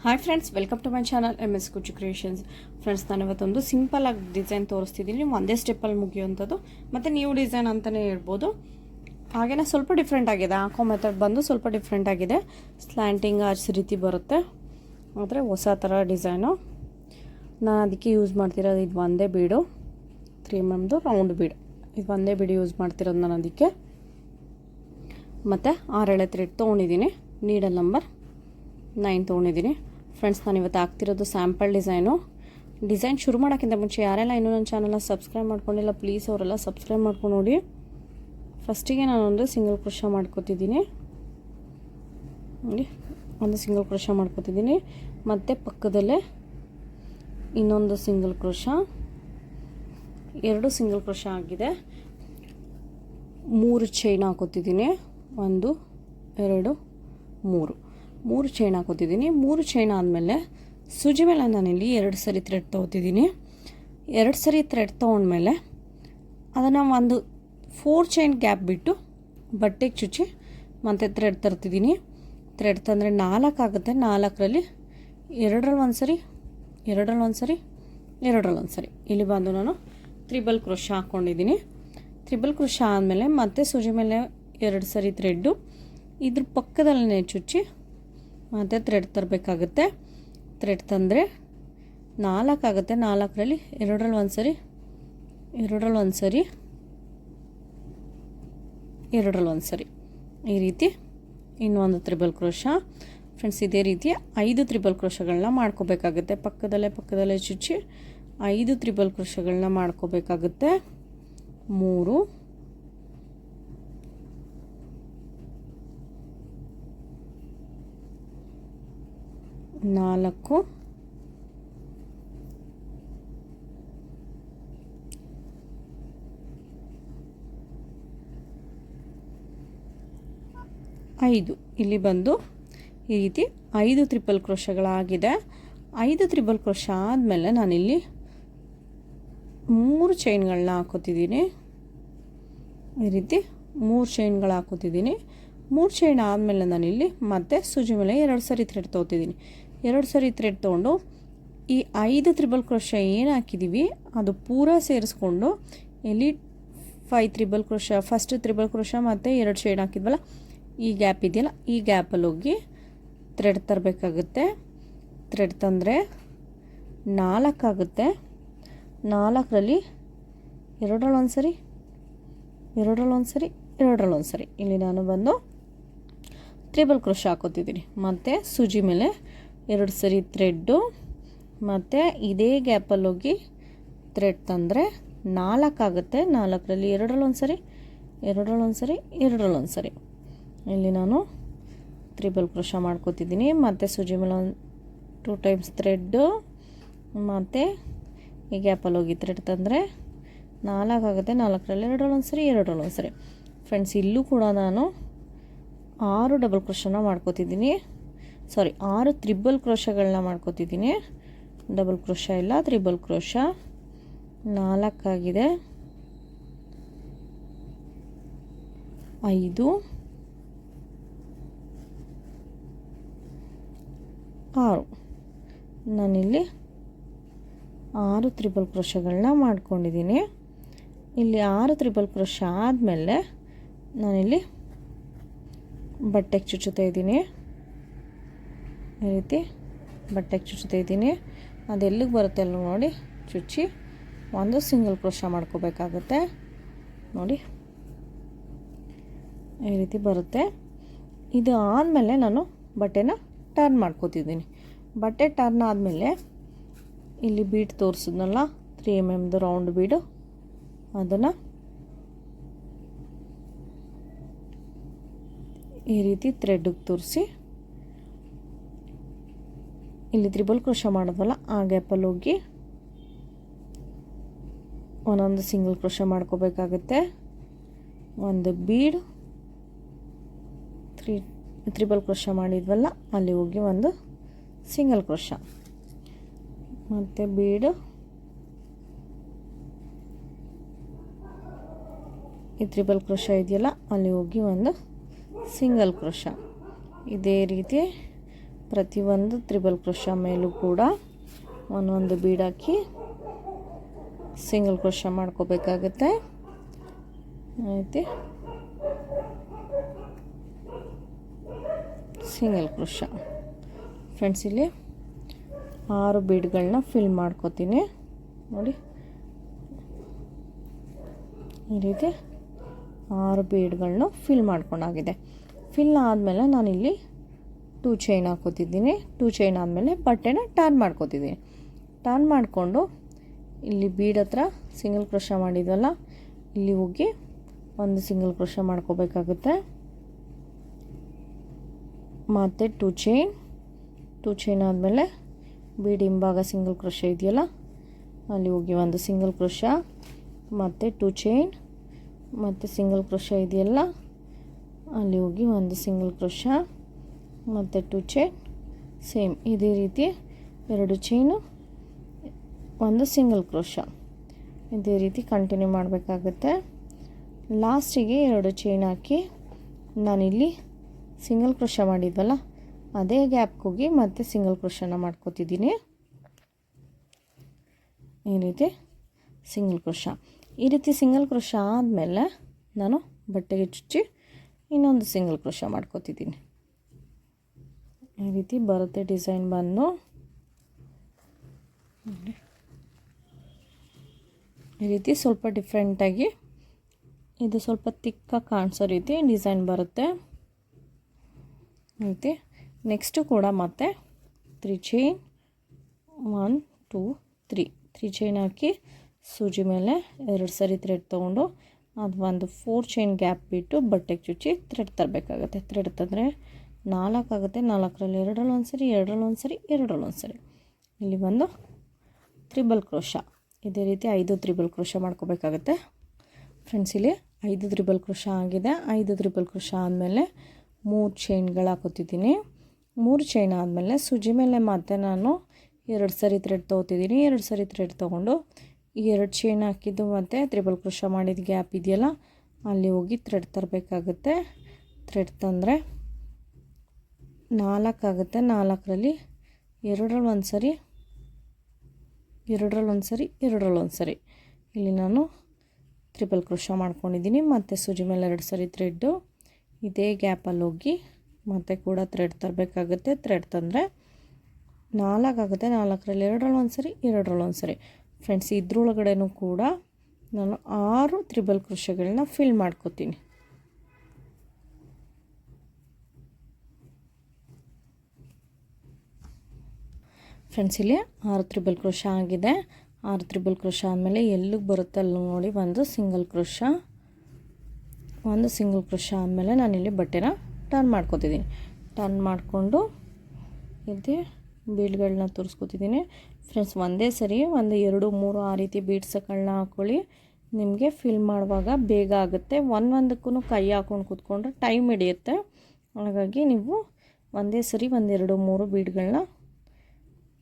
Hi friends, welcome to my channel MS Kuchchu creations. Friends, ನಾನು ಇವತ್ತೊಂದು simple ಆಗಿ design ತೋರಿಸ್ತಿದ್ದೀನಿ. ಒಂದೇ ಸ್ಟೆಪ್ಪಲ್ಲಿ ಮುಗಿಯುವಂಥದ್ದು ಮತ್ತು ನ್ಯೂ ಡಿಸೈನ್ ಅಂತಲೇ ಹೇಳ್ಬೋದು. ಹಾಗೆಯೇ ಸ್ವಲ್ಪ ಡಿಫ್ರೆಂಟ್ ಆಗಿದೆ. ಹಾಕೋ ಮೆಥಡ್ ಬಂದು ಸ್ವಲ್ಪ ಡಿಫ್ರೆಂಟ್ ಆಗಿದೆ. ಸ್ಲ್ಯಾಂಟಿಂಗ್ ಆರ್ಚ್ ರೀತಿ ಬರುತ್ತೆ, ಆದರೆ ಹೊಸ ಥರ ಡಿಸೈನು. ನಾನು ಅದಕ್ಕೆ ಯೂಸ್ ಮಾಡ್ತಿರೋದು ಇದು ಒಂದೇ ಬೀಡು, 3mm ರೌಂಡ್ ಬೀಡ್. ಇದು ಒಂದೇ ಬೀಡು ಯೂಸ್ ಮಾಡ್ತಿರೋದು ನಾನು ಅದಕ್ಕೆ. ಮತ್ತು 6 ಎಳೆ ಥ್ರೆಡ್ ತೊಗೊಂಡಿದ್ದೀನಿ. ನೀಡಲ್ ನಂಬರ್ 9 ತೊಗೊಂಡಿದ್ದೀನಿ. ಫ್ರೆಂಡ್ಸ್, ನಾನು ಇವತ್ತು ಹಾಕ್ತಿರೋದು ಸ್ಯಾಂಪಲ್ ಡಿಸೈನ್ ಶುರು ಮಾಡೋಕ್ಕಿಂತ ಮುಂಚೆ ಯಾರೆಲ್ಲ ಇನ್ನೂ ನನ್ನ ಚಾನಲ್ನ ಸಬ್ಸ್ಕ್ರೈಬ್ ಮಾಡ್ಕೊಂಡಿಲ್ಲ, ಪ್ಲೀಸ್ ಅವರೆಲ್ಲ ಸಬ್ಸ್ಕ್ರೈಬ್ ಮಾಡ್ಕೊಂಡು ನೋಡಿ. ಫಸ್ಟಿಗೆ ನಾನೊಂದು ಸಿಂಗಲ್ ಕ್ರೋಶಾ ಮಾಡ್ಕೊತಿದ್ದೀನಿ. ನೋಡಿ, ಒಂದು ಸಿಂಗಲ್ ಕ್ರೋಶಾ ಮಾಡ್ಕೊತಿದ್ದೀನಿ. ಮತ್ತು ಪಕ್ಕದಲ್ಲೇ ಇನ್ನೊಂದು ಸಿಂಗಲ್ ಕ್ರೋಶಾ, 2 ಸಿಂಗಲ್ ಕ್ರೋಶಾ ಆಗಿದೆ. 3 ಚೈನ್ ಹಾಕೋತಿದ್ದೀನಿ. 1 2 3 ಚೈನ್ ಹಾಕೋತಿದ್ದೀನಿ. 3 ಚೈನ್ ಆದಮೇಲೆ ಸೂಜಿ ಮೇಲೆ ನಾನಿಲ್ಲಿ 2 ಸರಿ ಥ್ರೆಡ್ ತೊಗೋತಿದ್ದೀನಿ. 2 ಸರಿ ಥ್ರೆಡ್ ತೊಗೊಂಡ್ಮೇಲೆ ಅದನ್ನು ಒಂದು 4 ಚೈನ್ ಗ್ಯಾಪ್ ಬಿಟ್ಟು ಬಟ್ಟೆಗೆ ಚುಚ್ಚಿ ಮತ್ತು ಥ್ರೆಡ್ ತರ್ತಿದ್ದೀನಿ. ಥ್ರೆಡ್ ತಂದರೆ 4 ಆಗುತ್ತೆ. 4ರಲ್ಲಿ 2ರಲ್ಲಿ ಒಂದು ಸರಿ, 2ರಲ್ಲಿ ಒಂದು ಸರಿ, 2ರಲ್ಲಿ ಒಂದು ಸರಿ. ಇಲ್ಲಿ ಬಂದು ನಾನು ತ್ರಿಬಲ್ ಕ್ರೋಶಾ ಹಾಕ್ಕೊಂಡಿದ್ದೀನಿ. ತ್ರಿಬಲ್ ಕ್ರೋಶಾ ಆದಮೇಲೆ ಮತ್ತೆ ಸೂಜಿ ಮೇಲೆ 2 ಸರಿ ಥ್ರೆಡ್ಡು ಇದ್ರ ಪಕ್ಕದಲ್ಲೇ ಚುಚ್ಚಿ ಮತ್ತು ಥ್ರೆಡ್ ತರಬೇಕಾಗುತ್ತೆ. ಥ್ರೆಡ್ ತಂದರೆ 4 ಆಗುತ್ತೆ. 4ರಲ್ಲಿ 2ರಲ್ಲಿ ಒಂದು ಸರಿ, 2ರಲ್ಲಿ ಒಂದು ಸರಿ, 2ರಲ್ಲಿ ಒಂದು ಸರಿ, ಈ ರೀತಿ ಇನ್ನೊಂದು ತ್ರಿಬಲ್ ಕ್ರೋಶಾ. ಫ್ರೆಂಡ್ಸ್, ಇದೇ ರೀತಿ 5 ತ್ರಿಬಲ್ ಕ್ರೋಶಾಗಳನ್ನ ಮಾಡ್ಕೋಬೇಕಾಗುತ್ತೆ. ಪಕ್ಕದಲ್ಲೇ ಚುಚ್ಚಿ 5 ತ್ರಿಬಲ್ ಕ್ರೋಶಾಗಳನ್ನ ಮಾಡ್ಕೋಬೇಕಾಗುತ್ತೆ. 3 4 5. ಇಲ್ಲಿ ಬಂದು ಈ ರೀತಿ 5 ತ್ರಿಬಲ್ ಕ್ರೋಶಾಗಳಾಗಿದೆ. 5 ತ್ರಿಬಲ್ ಕ್ರೋಶಾ ಆದಮೇಲೆ ನಾನಿಲ್ಲಿ 3 ಚೈನ್ಗಳನ್ನ ಹಾಕೋತಿದ್ದೀನಿ. ಈ ರೀತಿ 3 ಚೈನ್ಗಳು ಹಾಕೋತಿದ್ದೀನಿ. 3 ಚೈನ್ ಆದಮೇಲೆ ನಾನಿಲ್ಲಿ ಮತ್ತೆ ಸೂಜಿ ಮೇಲೆ 2 ಸರಿ ಥ್ರೆಡ್ ತೊಗೋತಿದ್ದೀನಿ. 2 ಸರಿ ಥ್ರೆಡ್ ತೊಗೊಂಡು ಈ 5 ತ್ರಿಬಲ್ ಕ್ರೋಶಾ ಏನು ಹಾಕಿದ್ದೀವಿ ಅದು ಪೂರಾ ಸೇರಿಸ್ಕೊಂಡು ಇಲ್ಲಿ 5 triple crochet, first triple crochet ಮತ್ತು 2 ಚೈನ್ ಹಾಕಿದ್ವಲ್ಲ, ಈ ಗ್ಯಾಪ್ ಇದೆಯಲ್ಲ, ಈ ಗ್ಯಾಪಲ್ಲಿ ಹೋಗಿ ಥ್ರೆಡ್ ತರಬೇಕಾಗುತ್ತೆ. ಥ್ರೆಡ್ ತಂದರೆ 4 ಆಗುತ್ತೆ. 4ರಲ್ಲಿ 2ರಲ್ಲಿ ಒಂದು ಸರಿ, 2ರಲ್ಲಿ ಒಂದು ಸರಿ, 2ರಲ್ಲಿ ಒಂದು ಸರಿ. ಇಲ್ಲಿ ನಾನು ಬಂದು ತ್ರಿಬಲ್ ಕ್ರೋಶಾ ಹಾಕೋತಿದ್ದೀನಿ. ಮತ್ತು ಸೂಜಿ ಮೇಲೆ 2 ಸರಿ ಥ್ರೆಡ್ಡು ಮತ್ತು ಇದೇ ಗ್ಯಾಪಲ್ಲಿ ಹೋಗಿ ಥ್ರೆಡ್ ತಂದರೆ 4 ಆಗುತ್ತೆ. 4ರಲ್ಲಿ 2ರಲ್ಲಿ ಒಂದು ಸರಿ, 2ರಲ್ಲಿ ಒಂದು ಸರಿ, 2ರಲ್ಲಿ ಒಂದು ಸರಿ. ಇಲ್ಲಿ ನಾನು ತ್ರಿಬಲ್ ಕ್ರೋಶಾ ಮಾಡ್ಕೋತಿದ್ದೀನಿ. ಮತ್ತು ಸೂಜಿ ಮೇಲೆ ಒಂದು 2 ಟೈಮ್ಸ್ ಥ್ರೆಡ್ಡು ಮತ್ತು ಈ ಗ್ಯಾಪಲ್ಲಿ ಹೋಗಿ ಥ್ರೆಡ್ ತಂದರೆ 4 ಆಗುತ್ತೆ. 4ರಲ್ಲಿ 2ರಲ್ಲಿ ಒಂದು ಸರಿ, 2ರಲ್ಲಿ ಒಂದು ಸರಿ. ಫ್ರೆಂಡ್ಸ್, ಇಲ್ಲೂ ಕೂಡ ನಾನು 6 ಡಬಲ್ ಕ್ರೋಶಾನ ಮಾಡ್ಕೋತಿದ್ದೀನಿ. 6 ತ್ರಿಬಲ್ ಕ್ರೋಶಾಗಳನ್ನ ಮಾಡ್ಕೋತಿದ್ದೀನಿ. ಡಬಲ್ ಕ್ರೋಶಾ ಇಲ್ಲ, ತ್ರಿಬಲ್ ಕ್ರೋಶಾ. 4 ಆಗಿದೆ. 5 6. ನಾನಿಲ್ಲಿ 6 ತ್ರಿಬಲ್ ಕ್ರೋಶಾಗಳನ್ನ ಮಾಡ್ಕೊಂಡಿದ್ದೀನಿ. ಇಲ್ಲಿ 6 ತ್ರಿಬಲ್ ಕ್ರೋಶಾ ಆದಮೇಲೆ ನಾನಿಲ್ಲಿ ಬಟ್ಟೆಗೆ ಚುಚ್ಚುತ್ತಾ ಇದ್ದೀನಿ. ಈ ರೀತಿ ಬಟ್ಟೆಗೆ ಚುಚ್ಚುತ್ತಾ ಇದ್ದೀನಿ. ಅದು ಎಲ್ಲಿಗೆ ಬರುತ್ತೆ ಅಲ್ಲಿ ನೋಡಿ ಚುಚ್ಚಿ ಒಂದು ಸಿಂಗಲ್ ಕ್ರೋಶಾ ಮಾಡ್ಕೋಬೇಕಾಗುತ್ತೆ. ನೋಡಿ, ಈ ರೀತಿ ಬರುತ್ತೆ. ಇದು ಆದಮೇಲೆ ನಾನು ಬಟ್ಟೆನ ಟರ್ನ್ ಮಾಡ್ಕೋತಿದ್ದೀನಿ. ಬಟ್ಟೆ ಟರ್ನ್ ಆದಮೇಲೆ ಇಲ್ಲಿ ಬೀಡ್ ತೋರಿಸಿದ್ನಲ್ಲ 3mm ರೌಂಡ್ ಬೀಡು, ಅದನ್ನು ಈ ರೀತಿ ಥ್ರೆಡ್ಗೆ ತೋರಿಸಿ ಇಲ್ಲಿ ತ್ರಿಬಲ್ ಕ್ರೋಶಾ ಮಾಡೋದ್ವಲ್ಲ, ಆ ಗ್ಯಾಪಲ್ಲಿ ಹೋಗಿ ಒಂದೊಂದು ಸಿಂಗಲ್ ಕ್ರೋಶಾ ಮಾಡ್ಕೋಬೇಕಾಗುತ್ತೆ. ಒಂದು ಬೀಡ್, ತ್ರಿಬಲ್ ಕ್ರೋಶಾ ಮಾಡಿದ್ವಲ್ಲ, ಅಲ್ಲಿ ಹೋಗಿ ಒಂದು ಸಿಂಗಲ್ ಕ್ರೋಶಾ, ಮತ್ತು ಬೀಡು, ಈ ತ್ರಿಬಲ್ ಕ್ರೋಶಾ ಇದೆಯಲ್ಲ, ಅಲ್ಲಿ ಹೋಗಿ ಒಂದು ಸಿಂಗಲ್ ಕ್ರೋಶಾ. ಇದೇ ರೀತಿ ಪ್ರತಿಯೊಂದು ತ್ರಿಬಲ್ ಕ್ರೋಶಾ ಮೇಲೂ ಕೂಡ ಒಂದೊಂದು ಬೀಡ್ ಹಾಕಿ ಸಿಂಗಲ್ ಕ್ರೋಶಾ ಮಾಡ್ಕೋಬೇಕಾಗುತ್ತೆ. ಐತಿ ಸಿಂಗಲ್ ಕ್ರೋಶಾ. ಫ್ರೆಂಡ್ಸ್, ಇಲ್ಲಿ 6 ಬೀಡ್ಗಳನ್ನ ಫಿಲ್ ಮಾಡ್ಕೋತೀನಿ. ನೋಡಿ, ಈ ರೀತಿ 6 ಬೀಡ್ಗಳನ್ನ ಫಿಲ್ ಮಾಡ್ಕೊಂಡಾಗಿದೆ. ಫಿಲ್ ಆದಮೇಲೆ ನಾನಿಲ್ಲಿ 2 ಚೈನ್ ಹಾಕೋತಿದ್ದೀನಿ. 2 ಚೈನ್ ಆದಮೇಲೆ ಬಟ್ಟೆನ ಟರ್ನ್ ಮಾಡ್ಕೋತಿದ್ದೀನಿ. ಟರ್ನ್ ಮಾಡಿಕೊಂಡು ಇಲ್ಲಿ ಬೀಡ್ ಹತ್ರ ಸಿಂಗಲ್ ಕ್ರೋಶಾ ಮಾಡಿದ್ವಲ್ಲ, ಇಲ್ಲಿ ಹೋಗಿ ಒಂದು ಸಿಂಗಲ್ ಕ್ರೋಶಾ ಮಾಡ್ಕೋಬೇಕಾಗುತ್ತೆ. ಮತ್ತು 2 ಚೈನ್ ಆದಮೇಲೆ ಬೀಡ್ ಹಿಂಭಾಗ ಸಿಂಗಲ್ ಕ್ರೋಶಾ ಇದೆಯಲ್ಲ, ಅಲ್ಲಿ ಹೋಗಿ ಒಂದು ಸಿಂಗಲ್ ಕ್ರೋಶಾ, ಮತ್ತು 2 ಚೈನ್, ಮತ್ತು ಸಿಂಗಲ್ ಕ್ರೋಶಾ ಇದೆಯಲ್ಲ, ಅಲ್ಲಿ ಹೋಗಿ ಒಂದು ಸಿಂಗಲ್ ಕ್ರೋಶಾ, ಮತ್ತು 2 ಚೈನ್. ಸೇಮ್ ಇದೇ ರೀತಿ 2 ಚೈನು, ಒಂದು ಸಿಂಗಲ್ ಕ್ರೋಶಾ, ಇದೇ ರೀತಿ ಕಂಟಿನ್ಯೂ ಮಾಡಬೇಕಾಗುತ್ತೆ. ಲಾಸ್ಟಿಗೆ 2 ಚೈನ್ ಹಾಕಿ ನಾನಿಲ್ಲಿ ಸಿಂಗಲ್ ಕ್ರೋಶಾ ಮಾಡಿದ್ವಲ್ಲ, ಅದೇ ಗ್ಯಾಪ್ಗೆ ಹೋಗಿ ಮತ್ತೆ ಸಿಂಗಲ್ ಕ್ರೋಶಾನ ಮಾಡ್ಕೋತಿದ್ದೀನಿ. ಈ ರೀತಿ ಸಿಂಗಲ್ ಕ್ರೋಶಾ. ಈ ರೀತಿ ಸಿಂಗಲ್ ಕ್ರೋಶಾ ಆದಮೇಲೆ ನಾನು ಬಟ್ಟೆಗೆ ಚುಚ್ಚಿ ಇನ್ನೊಂದು ಸಿಂಗಲ್ ಕ್ರೋಶಾ ಮಾಡ್ಕೋತಿದ್ದೀನಿ. ಈ ರೀತಿ ಬರುತ್ತೆ ಡಿಸೈನ್ ಬಂದು. ಈ ರೀತಿ ಸ್ವಲ್ಪ ಡಿಫ್ರೆಂಟಾಗಿ, ಇದು ಸ್ವಲ್ಪ ತಿಕ್ಕಾಗಿ ಕಾಣಿಸೋ ರೀತಿ ಡಿಸೈನ್ ಬರುತ್ತೆ. ಐತಿ ನೆಕ್ಸ್ಟು ಕೂಡ ಮತ್ತೆ 3 ಚೈನ್, 1 2 3 ಚೈನ್ ಹಾಕಿ ಸೂಜಿ ಮೇಲೆ 2 ಸರಿ ಥ್ರೆಡ್ ತೊಗೊಂಡು ಅದು ಒಂದು 4 ಚೈನ್ ಗ್ಯಾಪ್ ಬಿಟ್ಟು ಬಟ್ಟೆಗೆ ಚುಚ್ಚಿ ಥ್ರೆಡ್ ತರಬೇಕಾಗುತ್ತೆ. ಥ್ರೆಡ್ ತಂದರೆ 4 ಆಗುತ್ತೆ. 4ರಲ್ಲಿ 2ರಲ್ಲಿ ಒಂದು ಸರಿ, 2ರಲ್ಲಿ ಒಂದು ಸರಿ, 2ರಲ್ಲಿ ಒಂದು ಸರಿ. ಇಲ್ಲಿ ಒಂದು ತ್ರಿಬಲ್ ಕ್ರೋಶಾ. ಇದೇ ರೀತಿ 5 ತ್ರಿಬಲ್ ಕ್ರೋಶಾ ಮಾಡ್ಕೋಬೇಕಾಗುತ್ತೆ. ಫ್ರೆಂಡ್ಸ್, ಇಲ್ಲಿ 5 ತ್ರಿಬಲ್ ಕ್ರೋಶಾ ಆಗಿದೆ. 5 ತ್ರಿಬಲ್ ಕ್ರೋಶಾ ಆದಮೇಲೆ 3 ಚೈನ್ಗಳು ಹಾಕೋತಿದ್ದೀನಿ. 3 ಚೈನ್ ಆದಮೇಲೆ ಸೂಜಿ ಮೇಲೆ ಮತ್ತೆ ನಾನು 2 ಸರಿ ಥ್ರೆಡ್ ತೊಗೋತಿದ್ದೀನಿ. 2 ಸರಿ ಥ್ರೆಡ್ ತೊಗೊಂಡು ಈ 2 ಚೈನ್ ಹಾಕಿದ್ದು ಮತ್ತು ತ್ರಿಬಲ್ ಕ್ರೋಶಾ ಮಾಡಿದ ಗ್ಯಾಪ್ ಇದೆಯಲ್ಲ, ಅಲ್ಲಿ ಹೋಗಿ ಥ್ರೆಡ್ ತರಬೇಕಾಗುತ್ತೆ. ಥ್ರೆಡ್ ತಂದರೆ 4 ಆಗುತ್ತೆ. 4ರಲ್ಲಿ 2ರಲ್ಲಿ ಒಂದು ಸರಿ, 2ರಲ್ಲಿ ಒಂದು ಸರಿ, 2ರಲ್ಲಿ ಒಂದು ಸರಿ. ಇಲ್ಲಿ ನಾನು ತ್ರಿಬಲ್ ಕ್ರೋಶಾ ಮಾಡ್ಕೊಂಡಿದ್ದೀನಿ. ಮತ್ತು ಸೂಜಿ ಮೇಲೆ 2 ಸರಿ ಥ್ರೆಡ್ಡು ಇದೇ ಗ್ಯಾಪಲ್ಲಿ ಹೋಗಿ ಮತ್ತೆ ಕೂಡ ಥ್ರೆಡ್ ತರಬೇಕಾಗುತ್ತೆ. ಥ್ರೆಡ್ ತಂದರೆ 4 ಆಗುತ್ತೆ. 4ರಲ್ಲಿ 2ರಲ್ಲಿ ಒಂದು ಸರಿ, 2ರಲ್ಲಿ ಒಂದು ಸರಿ. ಫ್ರೆಂಡ್ಸ್, ಇದ್ರೊಳಗಡೆನೂ ಕೂಡ ನಾನು 6 ತ್ರಿಬಲ್ ಕ್ರೋಶಾಗಳನ್ನ ಫಿಲ್ ಮಾಡ್ಕೋತೀನಿ. ಫ್ರೆಂಡ್ಸ್, ಇಲ್ಲಿ 6 ತ್ರಿಬಲ್ ಕ್ರೋಶಾ ಆಗಿದೆ. 6 ತ್ರಿಬಲ್ ಕ್ರೋಶಾ ಆದಮೇಲೆ ಎಲ್ಲಿಗೆ ಬರುತ್ತೆ ಅಲ್ಲಿ ನೋಡಿ ಒಂದು ಸಿಂಗಲ್ ಕ್ರೋಶಾ. ಒಂದು ಸಿಂಗಲ್ ಕ್ರೋಶಾ ಆದಮೇಲೆ ನಾನಿಲ್ಲಿ ಬಟ್ಟೆನ ಟರ್ನ್ ಮಾಡ್ಕೋತಿದ್ದೀನಿ. ಟರ್ನ್ ಮಾಡಿಕೊಂಡು ಇಲ್ಲಿ ಬೀಡ್ಗಳನ್ನ ತೋರಿಸ್ಕೊತಿದ್ದೀನಿ. ಫ್ರೆಂಡ್ಸ್, ಒಂದೇ ಸರಿ 1 2 3 ಆ ರೀತಿ ಬೀಡ್ಸ್ಗಳನ್ನ ಹಾಕ್ಕೊಳ್ಳಿ. ನಿಮಗೆ ಫಿಲ್ ಮಾಡುವಾಗ ಬೇಗ ಆಗುತ್ತೆ. ಒಂದೊಂದಕ್ಕೂ ಕೈ ಹಾಕ್ಕೊಂಡು ಕೂತ್ಕೊಂಡ್ರೆ ಟೈಮ್ ಹಿಡಿಯುತ್ತೆ. ಹಾಗಾಗಿ ನೀವು ಒಂದೇ ಸರಿ 1 2 3 ಬೀಡ್ಗಳನ್ನ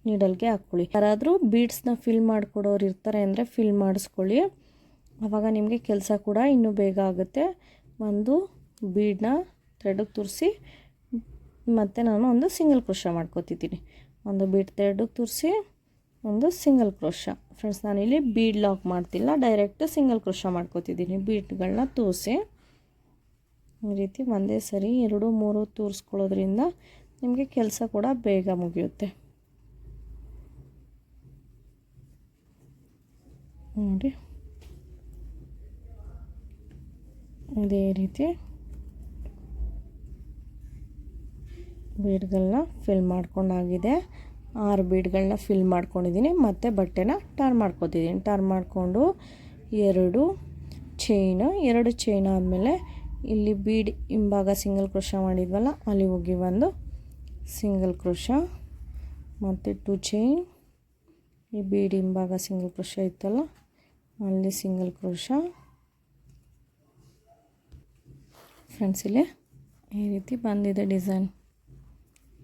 ನೀಡಲ್ಗೆ ಹಾಕ್ಕೊಳ್ಳಿ. ಯಾರಾದರೂ ಬೀಡ್ಸ್ನ ಫಿಲ್ ಮಾಡಿಕೊಡೋರು ಇರ್ತಾರೆ ಅಂದರೆ ಫಿಲ್ ಮಾಡಿಸ್ಕೊಳ್ಳಿ. ಆವಾಗ ನಿಮಗೆ ಕೆಲಸ ಕೂಡ ಇನ್ನೂ ಬೇಗ ಆಗುತ್ತೆ. ಒಂದು ಬೀಡನ್ನ ಥ್ರೆಡ್ಗೆ ತುರಿಸಿ ಮತ್ತು ನಾನು ಒಂದು ಸಿಂಗಲ್ ಕ್ರೋಶಾ ಮಾಡ್ಕೋತಿದ್ದೀನಿ. ಒಂದು ಬೀಡ್ ಥ್ರೆಡ್ಗೆ ತುರಿಸಿ ಒಂದು ಸಿಂಗಲ್ ಕ್ರೋಶಾ. ಫ್ರೆಂಡ್ಸ್, ನಾನಿಲ್ಲಿ ಬೀಡ್ ಲಾಕ್ ಮಾಡ್ತಿಲ್ಲ, ಡೈರೆಕ್ಟ್ ಸಿಂಗಲ್ ಕ್ರೋಶಾ ಮಾಡ್ಕೋತಿದ್ದೀನಿ. ಬೀಡ್ಗಳನ್ನ ತೂರಿಸಿ ಈ ರೀತಿ ಒಂದೇ ಸರಿ 2 3 ತೂರಿಸ್ಕೊಳ್ಳೋದ್ರಿಂದ ನಿಮಗೆ ಕೆಲಸ ಕೂಡ ಬೇಗ ಮುಗಿಯುತ್ತೆ. ನೋಡಿ, ಇದೇ ರೀತಿ ಬೀಡ್ಗಳನ್ನ ಫಿಲ್ ಮಾಡ್ಕೊಂಡಾಗಿದೆ. 6 ಬೀಡ್ಗಳನ್ನ ಫಿಲ್ ಮಾಡ್ಕೊಂಡಿದ್ದೀನಿ. ಮತ್ತು ಬಟ್ಟೆನ ಟರ್ನ್ ಮಾಡ್ಕೊತಿದ್ದೀನಿ. ಟರ್ನ್ ಮಾಡಿಕೊಂಡು 2 ಚೈನ್ ಆದಮೇಲೆ ಇಲ್ಲಿ ಬೀಡ್ ಹಿಂಭಾಗ ಸಿಂಗಲ್ ಕ್ರೋಶಾ ಮಾಡಿದ್ವಲ್ಲ, ಅಲ್ಲಿ ಹೋಗಿ ಒಂದು ಸಿಂಗಲ್ ಕ್ರೋಶಾ, ಮತ್ತು 2 ಚೈನ್, ಈ ಬೀಡ್ ಹಿಂಭಾಗ ಸಿಂಗಲ್ ಕ್ರೋಶಾ ಇತ್ತಲ್ಲ, ಅಲ್ಲಿ ಸಿಂಗಲ್ ಕ್ರೋಶಾ. ಫ್ರೆಂಡ್ಸ್, ಇಲ್ಲಿ ಈ ರೀತಿ ಬಂದಿದೆ ಡಿಸೈನ್.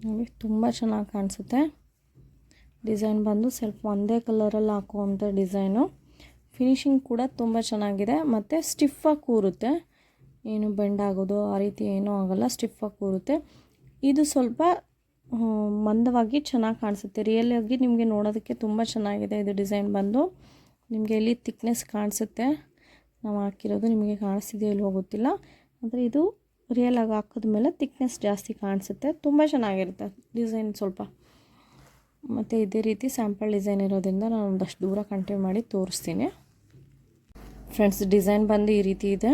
ನೋಡಿ, ತುಂಬ ಚೆನ್ನಾಗಿ ಕಾಣಿಸುತ್ತೆ. ಡಿಸೈನ್ ಬಂದು ಸ್ವಲ್ಪ ಒಂದೇ ಕಲರಲ್ಲಿ ಹಾಕುವಂಥ ಡಿಸೈನು. ಫಿನಿಶಿಂಗ್ ಕೂಡ ತುಂಬ ಚೆನ್ನಾಗಿದೆ. ಮತ್ತು ಸ್ಟಿಫಾಗಿ ಕೂರುತ್ತೆ, ಏನು ಬೆಂಡ್ ಆಗೋದು ಆ ರೀತಿ ಏನೂ ಆಗೋಲ್ಲ, ಸ್ಟಿಫಾಗಿ ಕೂರುತ್ತೆ. ಇದು ಸ್ವಲ್ಪ ಮಂದವಾಗಿ ಚೆನ್ನಾಗಿ ಕಾಣಿಸುತ್ತೆ. ರಿಯಲಾಗಿ ನಿಮಗೆ ನೋಡೋದಕ್ಕೆ ತುಂಬ ಚೆನ್ನಾಗಿದೆ. ಇದು ಡಿಸೈನ್ ಬಂದು ನಿಮಗೆ ಇಲ್ಲಿ ಥಿಕ್ನೆಸ್ ಕಾಣಿಸುತ್ತೆ. ನಾವು ಹಾಕಿರೋದು ನಿಮಗೆ ಕಾಣಿಸ್ತಿದೆಯೋ ಇಲ್ವೋ ಗೊತ್ತಿಲ್ಲ, ಆದರೆ ಇದು ರಿಯಲಾಗಿ ಹಾಕಿದ್ಮೇಲೆ ಥಿಕ್ನೆಸ್ ಜಾಸ್ತಿ ಕಾಣಿಸುತ್ತೆ. ತುಂಬ ಚೆನ್ನಾಗಿರುತ್ತೆ ಡಿಸೈನ್ ಸ್ವಲ್ಪ. ಮತ್ತು ಇದೇ ರೀತಿ ಸ್ಯಾಂಪಲ್ ಡಿಸೈನ್ ಇರೋದ್ರಿಂದ ನಾನು ಒಂದಷ್ಟು ದೂರ ಕಂಟಿನ್ಯೂ ಮಾಡಿ ತೋರಿಸ್ತೀನಿ. ಫ್ರೆಂಡ್ಸ್, ಡಿಸೈನ್ ಬಂದು ಈ ರೀತಿ ಇದೆ.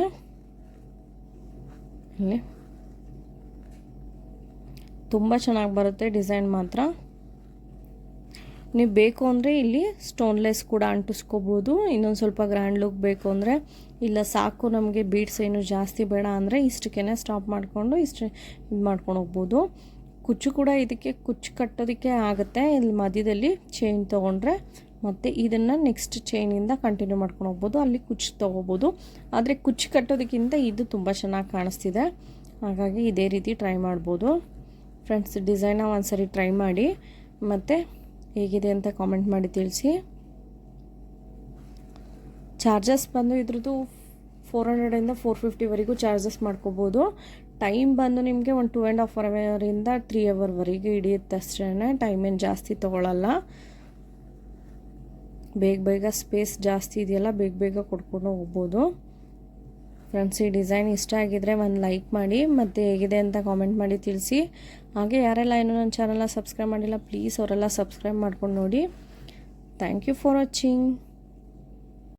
ಇಲ್ಲಿ ತುಂಬ ಚೆನ್ನಾಗಿ ಬರುತ್ತೆ ಡಿಸೈನ್ ಮಾತ್ರ. ನೀವು ಬೇಕು ಅಂದರೆ ಇಲ್ಲಿ ಸ್ಟೋನ್ಲೆಸ್ ಕೂಡ ಅಂಟಿಸ್ಕೋಬೋದು. ಇನ್ನೊಂದು ಸ್ವಲ್ಪ ಗ್ರ್ಯಾಂಡ್ ಲುಕ್ ಬೇಕು ಅಂದರೆ, ಇಲ್ಲ ಸಾಕು ನಮಗೆ ಬೀಡ್ಸ್ ಏನು ಜಾಸ್ತಿ ಬೇಡ ಅಂದರೆ ಇಷ್ಟಕ್ಕೇ ಸ್ಟಾಪ್ ಮಾಡಿಕೊಂಡು ಇಷ್ಟು ಇದು ಮಾಡ್ಕೊಂಡು ಹೋಗ್ಬೋದು. ಕುಚ್ಚು ಕೂಡ ಇದಕ್ಕೆ ಕುಚ್ಚು ಕಟ್ಟೋದಕ್ಕೆ ಆಗುತ್ತೆ. ಇಲ್ಲಿ ಮಧ್ಯದಲ್ಲಿ ಚೈನ್ ತೊಗೊಂಡ್ರೆ ಮತ್ತು ಇದನ್ನು ನೆಕ್ಸ್ಟ್ ಚೈನಿಂದ ಕಂಟಿನ್ಯೂ ಮಾಡ್ಕೊಂಡು ಹೋಗ್ಬೋದು. ಅಲ್ಲಿ ಕುಚ್ಚು ತೊಗೋಬೋದು. ಆದರೆ ಕುಚ್ಚು ಕಟ್ಟೋದಕ್ಕಿಂತ ಇದು ತುಂಬ ಚೆನ್ನಾಗಿ ಕಾಣಿಸ್ತಿದೆ. ಹಾಗಾಗಿ ಇದೇ ರೀತಿ ಟ್ರೈ ಮಾಡ್ಬೋದು. ಫ್ರೆಂಡ್ಸ್, ಡಿಸೈನ ಒಂದ್ಸರಿ ಟ್ರೈ ಮಾಡಿ ಮತ್ತು ಹೇಗಿದೆ ಅಂತ ಕಾಮೆಂಟ್ ಮಾಡಿ ತಿಳಿಸಿ. ಚಾರ್ಜಸ್ ಬಂದು ಇದ್ರದ್ದು 400ಇಂದ 450ವರೆಗೂ ಚಾರ್ಜಸ್ ಮಾಡ್ಕೋಬೋದು. ಟೈಮ್ ಬಂದು ನಿಮಗೆ ಒಂದು 2.5 ಅವರಿಂದ 3 ಅವರ್ವರೆಗೆ ಹಿಡಿಯುತ್ತೆ ಅಷ್ಟೇ. ಟೈಮ್ ಏನು ಜಾಸ್ತಿ ತೊಗೊಳ್ಳಲ್ಲ. ಬೇಗ ಸ್ಪೇಸ್ ಜಾಸ್ತಿ ಇದೆಯಲ್ಲ, ಬೇಗ ಕೊಡ್ಕೊಂಡು ಹೋಗ್ಬೋದು. ಫ್ರೆಂಡ್ಸ್, ಈ ಡಿಸೈನ್ ಇಷ್ಟ ಆಗಿದ್ರೆ ಒಂದು ಲೈಕ್ ಮಾಡಿ ಮತ್ತು ಹೇಗಿದೆ ಅಂತ ಕಾಮೆಂಟ್ ಮಾಡಿ ತಿಳಿಸಿ. ಹಾಗೆ ಯಾರೆಲ್ಲ ಇನ್ನೂ ನನ್ನ ಚಾನಲ್ನ ಸಬ್ಸ್ಕ್ರೈಬ್ ಮಾಡಿಲ್ಲ, ಪ್ಲೀಸ್ ಅವರೆಲ್ಲ ಸಬ್ಸ್ಕ್ರೈಬ್ ಮಾಡ್ಕೊಂಡು ನೋಡಿ. Thank you for watching.